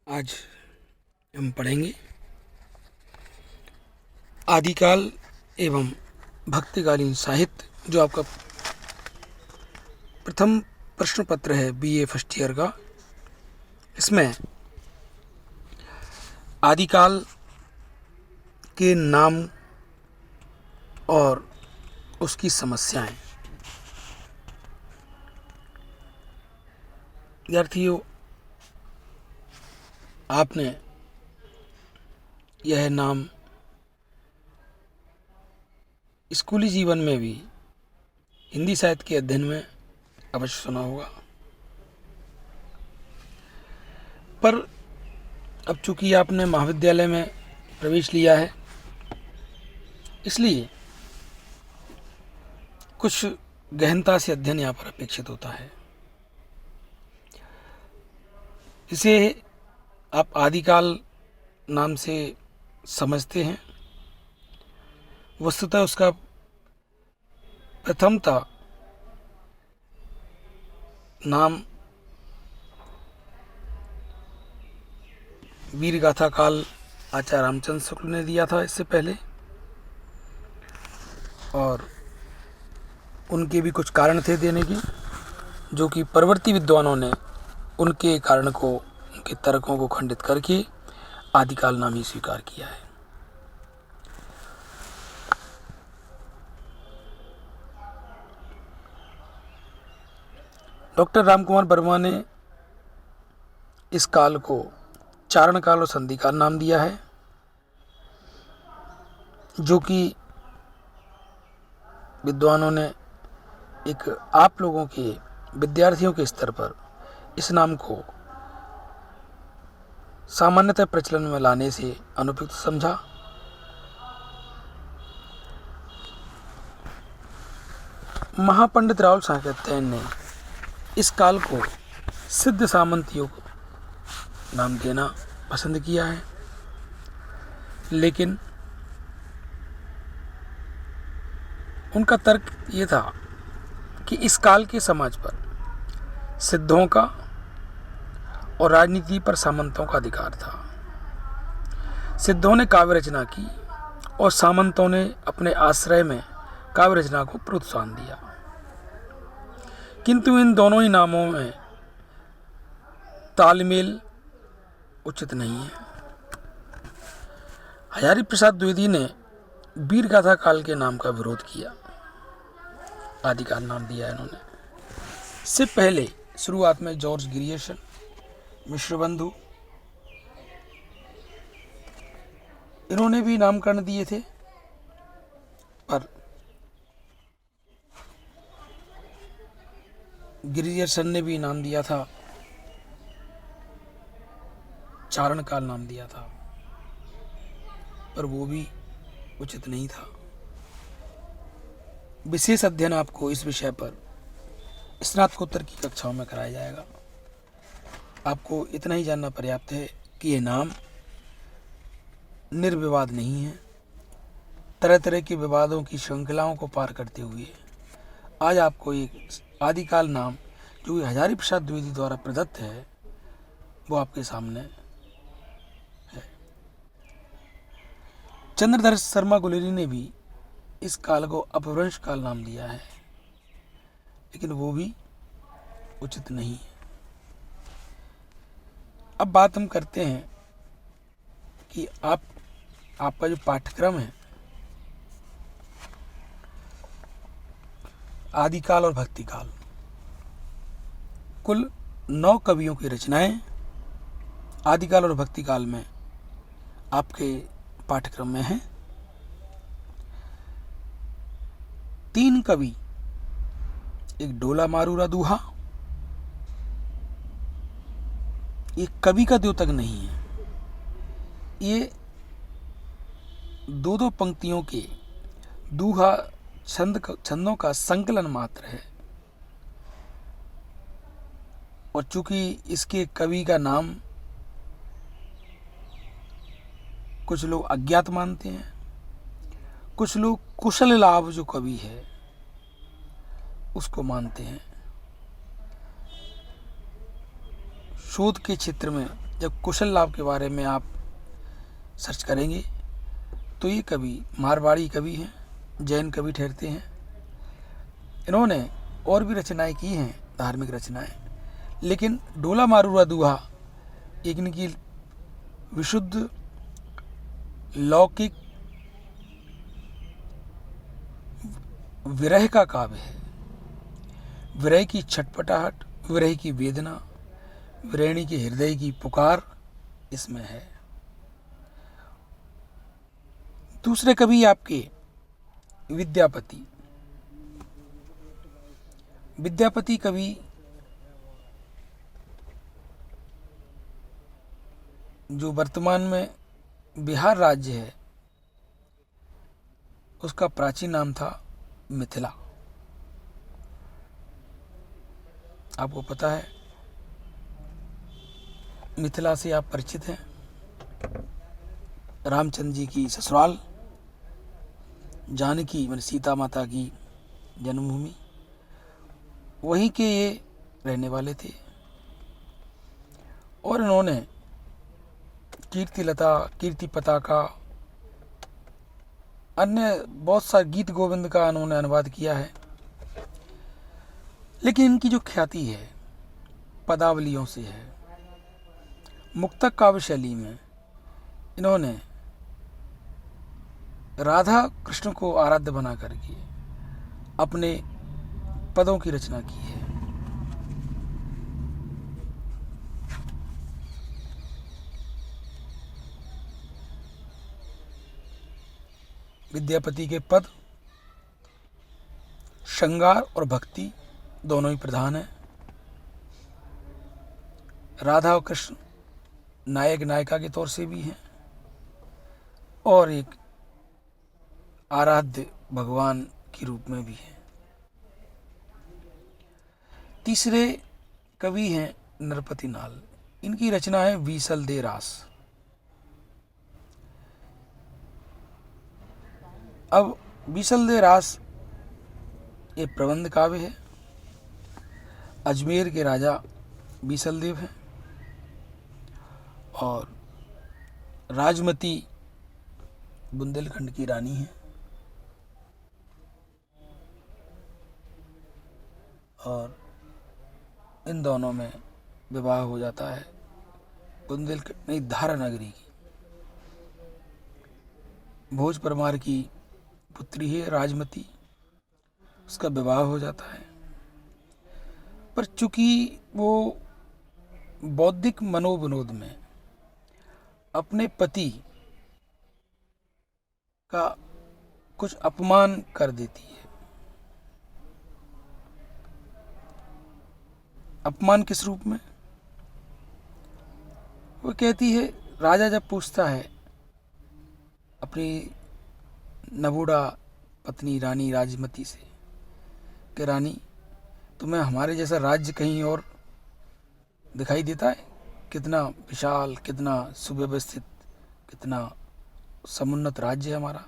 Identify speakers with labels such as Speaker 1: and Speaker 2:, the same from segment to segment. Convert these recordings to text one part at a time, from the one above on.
Speaker 1: आज हम पढ़ेंगे आदिकाल एवं भक्तिकालीन साहित्य, जो आपका प्रथम प्रश्न पत्र है बीए फर्स्ट ईयर का। इसमें आदिकाल के नाम और उसकी समस्याएं। विद्यार्थियों, आपने यह नाम स्कूली जीवन में भी हिंदी साहित्य के अध्ययन में अवश्य सुना होगा, पर अब चूंकि आपने महाविद्यालय में प्रवेश लिया है, इसलिए कुछ गहनता से अध्ययन यहाँ पर अपेक्षित होता है। इसे आप आदिकाल नाम से समझते हैं। वस्तुतः उसका प्रथमतः नाम वीर गाथा काल आचार्य रामचंद्र शुक्ल ने दिया था इससे पहले, और उनके भी कुछ कारण थे देने की, जो कि परवर्ती विद्वानों ने उनके कारण को, उनके तर्कों को खंडित करके आदिकाल नाम ही स्वीकार किया है। डॉक्टर रामकुमार वर्मा ने इस काल को चारण काल और संधि काल नाम दिया है, जो कि विद्वानों ने एक आप लोगों के विद्यार्थियों के स्तर पर इस नाम को सामान्यतः प्रचलन में लाने से अनुपयुक्त समझा। महापंडित राहुल साहब ने इस काल को सिद्ध सामंत युग नाम देना पसंद किया है, लेकिन उनका तर्क ये था कि इस काल के समाज पर सिद्धों का और राजनीति पर सामंतों का अधिकार था। सिद्धों ने काव्य रचना की और सामंतों ने अपने आश्रय में काव्य रचना को प्रोत्साहन दिया, किंतु इन दोनों ही नामों में तालमेल उचित नहीं है। हजारी प्रसाद द्विवेदी ने वीर गाथा काल के नाम का विरोध किया, आदिकाल नाम दिया इन्होंने। इससे पहले शुरुआत में जॉर्ज ग्रियर्सन, मिश्र बंधु, इन्होंने भी नामकरण दिए थे, पर ग्रियर्सन ने भी नाम दिया था, चारण काल नाम दिया था, पर वो भी उचित नहीं था। विशेष अध्ययन आपको इस विषय पर स्नातकोत्तर की कक्षाओं में कराया जाएगा। आपको इतना ही जानना पर्याप्त है कि ये नाम निर्विवाद नहीं है। तरह तरह के विवादों की श्रृंखलाओं को पार करते हुए आज आपको एक आदिकाल नाम, जो हजारी प्रसाद द्विवेदी द्वारा प्रदत्त है, वो आपके सामने है। चंद्रधर शर्मा गुलेरी ने भी इस काल को अपभ्रंश काल नाम दिया है, लेकिन वो भी उचित नहीं है। अब बात हम करते हैं कि आपका जो पाठ्यक्रम है आदिकाल और भक्तिकाल, कुल 9 कवियों की रचनाएं आदिकाल और भक्तिकाल में आपके पाठ्यक्रम में हैं। 3 कवि, एक डोला मारूरा दूहा, ये कवि का द्योतक नहीं है, ये 2-2 पंक्तियों के दूहा छंदों का संकलन मात्र है। और चूंकि इसके कवि का नाम कुछ लोग अज्ञात मानते हैं, कुछ लोग कुशल लाभ जो कवि है उसको मानते हैं। शोध के क्षेत्र में जब कुशल लाभ के बारे में आप सर्च करेंगे तो ये कवि मारवाड़ी कवि हैं, जैन कवि ठहरते हैं। इन्होंने और भी रचनाएं की हैं, धार्मिक रचनाएं, लेकिन डोला मारूरा दूहा एक इनकी विशुद्ध लौकिक विरह का काव्य है। विरह की छटपटाहट, विरह की वेदना, विरहिणी के हृदय की पुकार इसमें है। दूसरे कवि आपके विद्यापति। विद्यापति कवि जो वर्तमान में बिहार राज्य है, उसका प्राचीन नाम था मिथिला। आपको पता है, मिथिला से आप परिचित हैं। रामचंद्र जी की ससुराल, जानकी माने सीता माता की जन्मभूमि, वहीं के ये रहने वाले थे। और इन्होंने कीर्तिलता, कीर्ति पताका, अन्य बहुत सारे गीत गोविंद का इन्होंने अनुवाद किया है। लेकिन इनकी जो ख्याति है पदावलियों से है। मुक्तक काव्य शैली में इन्होंने राधा कृष्ण को आराध्य बना करके अपने पदों की रचना की है। विद्यापति के पद श्रृंगार और भक्ति दोनों ही प्रधान हैं। राधा और कृष्ण नायक नायिका के तौर से भी हैं और एक आराध्य भगवान के रूप में भी हैं। तीसरे कवि हैं नरपति नाल। इनकी रचना है बीसल दे रास। अब बीसल दे रास ये प्रबंध काव्य है। अजमेर के राजा बीसल देव हैं और राजमती बुंदेलखंड की रानी हैं। और इन दोनों में विवाह हो जाता है बुंदेलखंड नहीं, धारा नगरी की। भोज परमार की पुत्री है राजमती, उसका विवाह हो जाता है। पर चूंकि वो बौद्धिक मनोविनोद में अपने पति का कुछ अपमान कर देती है। अपमान किस रूप में? वो कहती है, राजा जब पूछता है अपनी नवोड़ा पत्नी रानी राजमती से कि रानी, तुम्हें हमारे जैसा राज्य कहीं और दिखाई देता है? कितना विशाल, कितना सुव्यवस्थित, कितना समुन्नत राज्य है हमारा।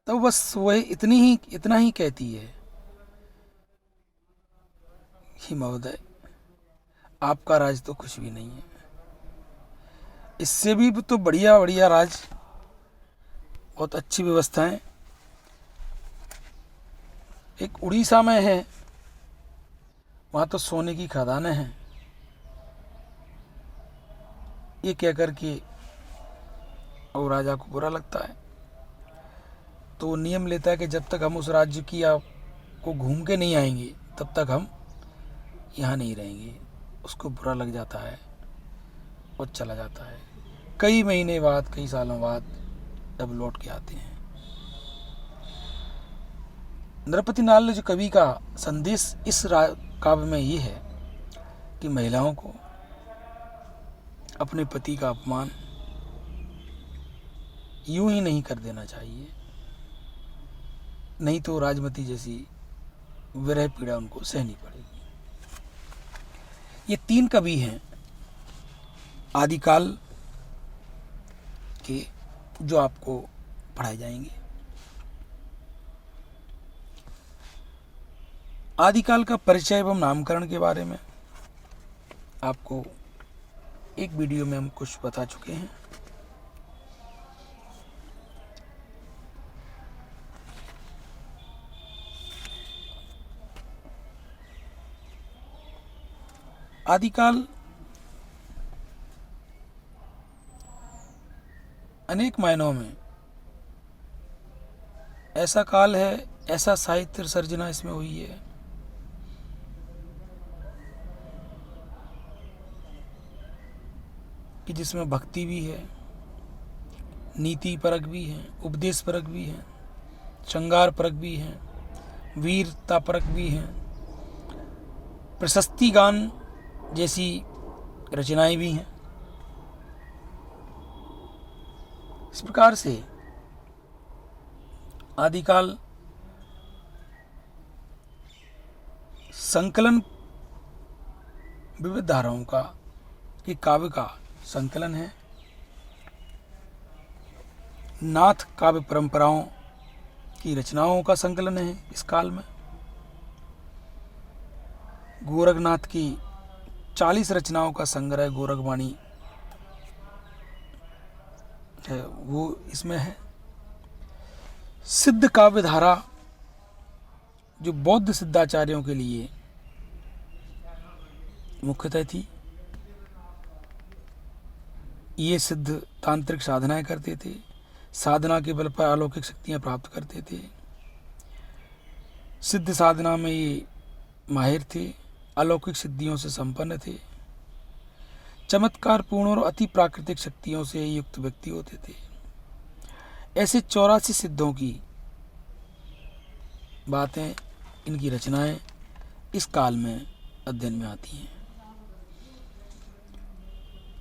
Speaker 1: तो बस वह इतना ही कहती है कि महोदय, आपका राज तो कुछ भी नहीं है। इससे भी तो बढ़िया बढ़िया राज, बहुत अच्छी व्यवस्थाएं एक उड़ीसा में है, वहाँ तो सोने की खदानें हैं। ये कह कर के और राजा को बुरा लगता है, तो वो नियम लेता है कि जब तक हम उस राज्य की आपको घूम के नहीं आएंगे तब तक हम यहाँ नहीं रहेंगे। उसको बुरा लग जाता है और चला जाता है। कई महीने बाद, कई सालों बाद जब लौट के आते हैं। नरपति नाल ने जो कवि का संदेश इस काव्य में ये है कि महिलाओं को अपने पति का अपमान यूं ही नहीं कर देना चाहिए, नहीं तो राजमती जैसी विरह पीड़ा उनको सहनी पड़ेगी। ये 3 कवि हैं आदिकाल के जो आपको पढ़ाए जाएंगे। आदिकाल का परिचय एवं नामकरण के बारे में आपको एक वीडियो में हम कुछ बता चुके हैं। आदिकाल अनेक मायनों में ऐसा काल है, ऐसा साहित्य सर्जना इसमें हुई है कि जिसमें भक्ति भी है, नीति परक भी है, उपदेश परक भी है, श्रृंगार परक भी है, वीरता परक भी है, प्रशस्ति गान जैसी रचनाएं भी हैं। इस प्रकार से आदिकाल संकलन विविध धाराओं का कि काव्य का संकलन है। नाथ काव्य परंपराओं की रचनाओं का संकलन है इस काल में। गोरखनाथ की 40 रचनाओं का संग्रह गोरखवाणी है, वो इसमें है। सिद्ध काव्य धारा जो बौद्ध सिद्धाचार्यों के लिए मुख्यतः थी, ये सिद्ध तांत्रिक साधनाएं करते थे, साधना के बल पर अलौकिक शक्तियां प्राप्त करते थे। सिद्ध साधना में ये माहिर थे, अलौकिक सिद्धियों से संपन्न थे, चमत्कार पूर्ण और अति प्राकृतिक शक्तियों से युक्त व्यक्ति होते थे। ऐसे 84 सिद्धों की बातें, इनकी रचनाएं इस काल में अध्ययन में आती हैं।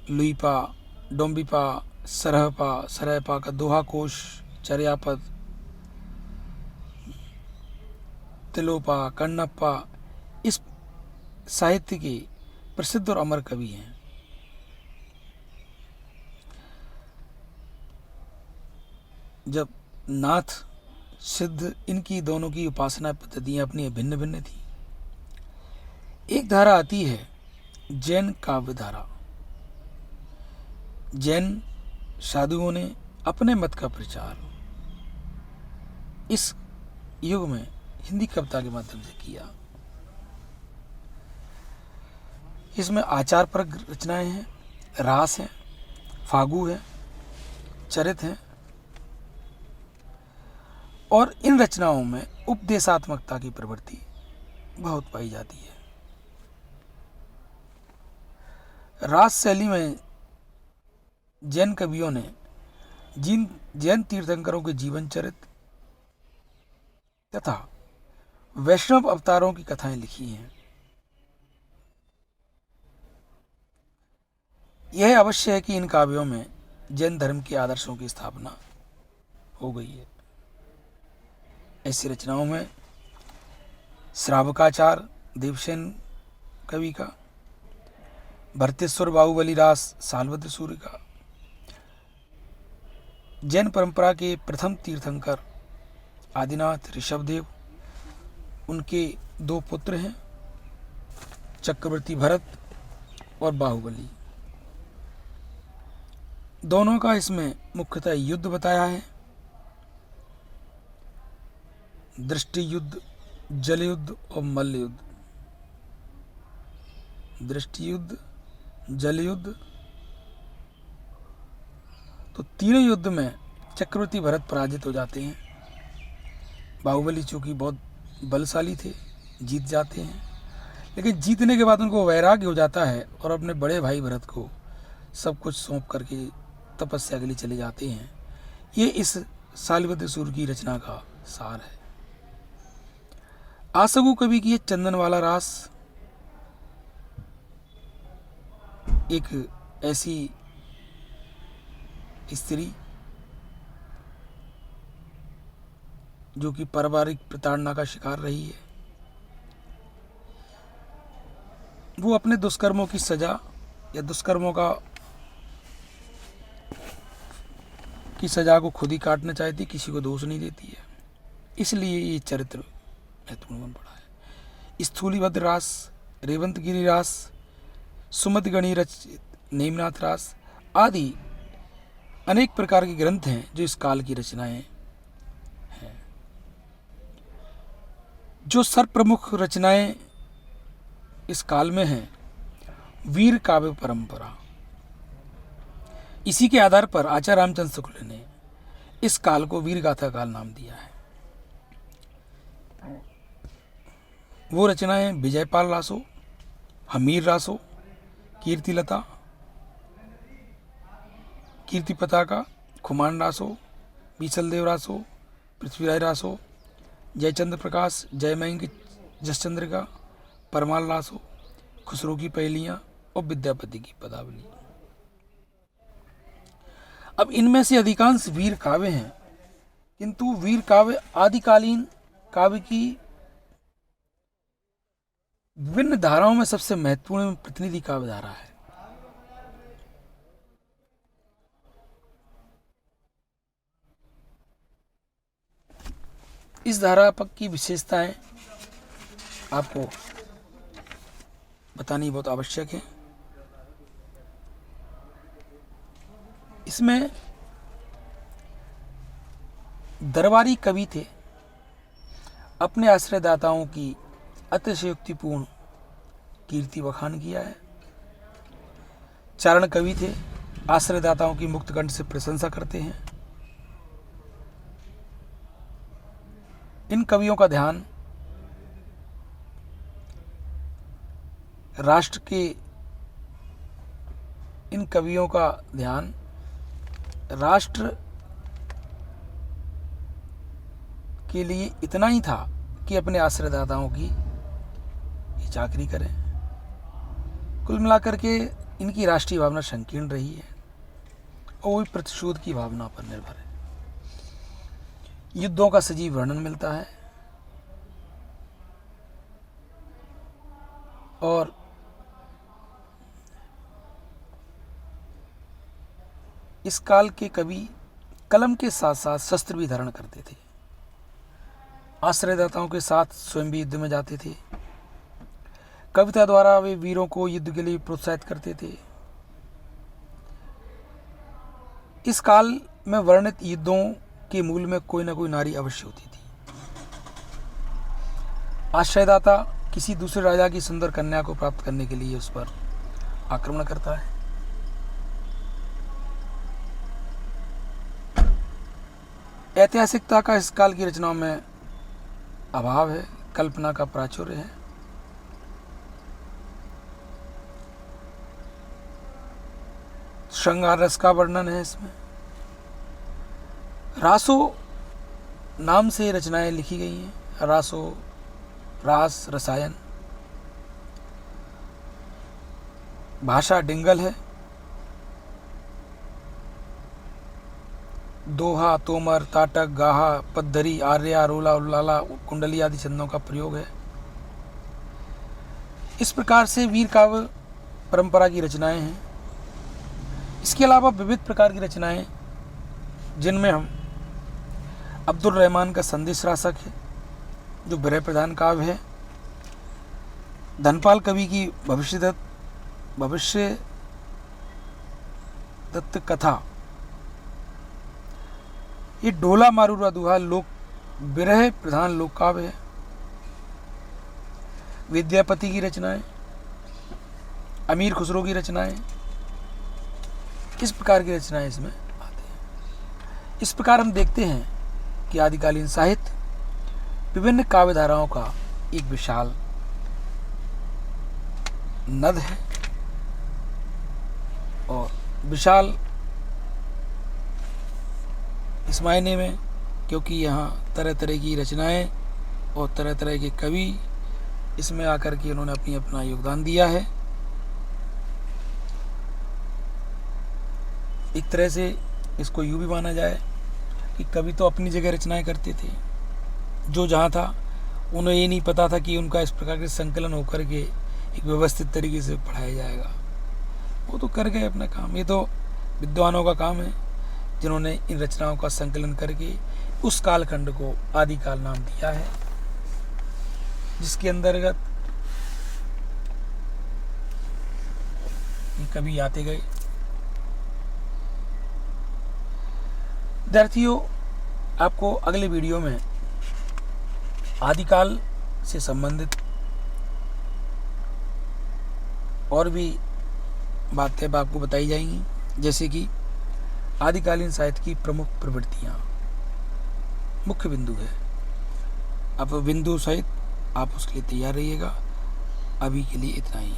Speaker 1: लुईपा, डोम्बिपा, सरहपा, सरयपा का दोहा कोश, चर्यापद, तिलोपा, कन्नप्पा इस साहित्य के प्रसिद्ध और अमर कवि हैं। जब नाथ सिद्ध, इनकी दोनों की उपासना पद्धतियां अपनी भिन्न भिन्न थी। एक धारा आती है जैन काव्य धारा। जैन साधुओं ने अपने मत का प्रचार इस युग में हिंदी कविता के माध्यम से किया। इसमें आचार परक रचनाएं हैं, रास है, फागु है, चरित हैं, और इन रचनाओं में उपदेशात्मकता की प्रवृत्ति बहुत पाई जाती है। रास शैली में जैन कवियों ने जैन तीर्थंकरों के जीवन चरित्र तथा वैष्णव अवतारों की कथाएं लिखी हैं। यह अवश्य है कि इन काव्यों में जैन धर्म के आदर्शों की स्थापना हो गई है। ऐसी रचनाओं में श्रावकाचार देवसेन कवि का, भरतेश्वर बाहुबली रास सालभद्र सूर्य का, जैन परंपरा के प्रथम तीर्थंकर आदिनाथ ऋषभदेव, उनके 2 पुत्र हैं, चक्रवर्ती भरत और बाहुबली। दोनों का इसमें मुख्यतः युद्ध बताया है। दृष्टि युद्ध, जल युद्ध और मल्ल युद्ध। दृष्टि युद्ध, जल युद्ध, तो तीनों युद्ध में चक्रवर्ती भरत पराजित हो जाते हैं। बाहुबली चूंकि बहुत बलशाली थे, जीत जाते हैं, लेकिन जीतने के बाद उनको वैराग्य हो जाता है और अपने बड़े भाई भरत को सब कुछ सौंप करके तपस्या के लिए चले जाते हैं। ये इस सालभद्र सूर्य की रचना का सार है। आसगु कवि की चंदन वाला रास एक ऐसी स्त्री जो कि पारिवारिक प्रताड़ना का शिकार रही है, वो अपने दुष्कर्मों की सजा या दुष्कर्मों की सजा को खुद ही काटना चाहती, किसी को दोष नहीं देती है। इसलिए ये चरित्र महत्वपूर्ण बन पड़ा है। स्थूलीभद्र रास, रेवंतगिरी रास, सुमतिगणी नेमिनाथ रास आदि अनेक प्रकार के ग्रंथ हैं जो इस काल की रचनाएं हैं। जो सर्वप्रमुख रचनाएं इस काल में हैं, वीर काव्य परंपरा। इसी के आधार पर आचार्य रामचंद्र शुक्ल ने इस काल को वीर गाथा काल नाम दिया है। वो रचनाएं विजयपाल रासो, हमीर रासो, कीर्तिलता, कीर्ति पताका, खुमान रासो, बीसलदेव रासो, पृथ्वीराज रासो, जयचंद्र प्रकाश, जयमयंक जसचंद्रिका, परमाल रासो, खुसरो की पहेलियाँ और विद्यापति की पदावली। अब इनमें से अधिकांश वीर काव्य हैं, किंतु वीर काव्य आदिकालीन काव्य की विभिन्न धाराओं में सबसे महत्वपूर्ण प्रतिनिधि काव्य धारा है। इस धारा की विशेषताएं आपको बतानी बहुत आवश्यक है। इसमें दरबारी कवि थे, अपने आश्रयदाताओं की अतिशयोक्तिपूर्ण कीर्ति बखान किया है। चारण कवि थे, आश्रयदाताओं की मुक्त कंठ से प्रशंसा करते हैं। इन कवियों का ध्यान राष्ट्र के इन कवियों का ध्यान राष्ट्र के लिए इतना ही था कि अपने आश्रयदाताओं की चाकरी करें। कुल मिलाकर के इनकी राष्ट्रीय भावना संकीर्ण रही है और वो प्रतिशोध की भावना पर निर्भर है। युद्धों का सजीव वर्णन मिलता है और इस काल के कवि कलम के साथ साथ शस्त्र भी धारण करते थे। आश्रयदाताओं के साथ स्वयं भी युद्ध में जाते थे। कविता द्वारा वे वीरों को युद्ध के लिए प्रोत्साहित करते थे। इस काल में वर्णित युद्धों के मूल में कोई ना कोई नारी अवश्य होती थी। आश्रयदाता किसी दूसरे राजा की सुंदर कन्या को प्राप्त करने के लिए उस पर आक्रमण करता है। ऐतिहासिकता का इस काल की रचनाओं में अभाव है, कल्पना का प्राचुर्य है। श्रृंगार रस का वर्णन है इसमें। रासो नाम से रचनाएं लिखी गई हैं। रासो रास रसायन, भाषा डिंगल है। दोहा, तोमर, ताटक, गाहा, पद्धरी, आर्या, रोला, उल्लाला, कुंडली आदि छंदों का प्रयोग है। इस प्रकार से वीर काव्य परंपरा की रचनाएं हैं। इसके अलावा विविध प्रकार की रचनाएं जिनमें हम अब्दुल रहमान का संदेश रासक है जो विरह प्रधान काव्य है। धनपाल कवि की भविष्य दत्त कथा, ये डोला मारूरा दुहा लोक विरह प्रधान लोक काव्य है। विद्यापति की रचनाएं, अमीर खुसरो की रचनाएं, इस प्रकार की रचनाएं इसमें आती हैं। इस प्रकार हम देखते हैं कि आदिकालीन साहित्य विभिन्न काव्य धाराओं का एक विशाल नद है और विशाल इस मायने में क्योंकि यहाँ तरह तरह की रचनाएं और तरह तरह के कवि इसमें आकर के उन्होंने अपना योगदान दिया है। एक तरह से इसको यूँ भी माना जाए कि कवि तो अपनी जगह रचनाएं करते थे, जो जहाँ था उन्हें ये नहीं पता था कि उनका इस प्रकार के संकलन होकर के एक व्यवस्थित तरीके से पढ़ाया जाएगा। वो तो कर गए अपना काम। ये तो विद्वानों का काम है जिन्होंने इन रचनाओं का संकलन करके उस कालखंड को आदिकाल नाम दिया है, जिसके अंतर्गत कवि आते गए। विद्यार्थियों, आपको अगले वीडियो में आदिकाल से संबंधित और भी बातें आपको बताई जाएंगी, जैसे कि आदिकालीन साहित्य की प्रमुख प्रवृत्तियाँ मुख्य बिंदु है। अब बिंदु सहित आप उसके लिए तैयार रहिएगा। अभी के लिए इतना ही।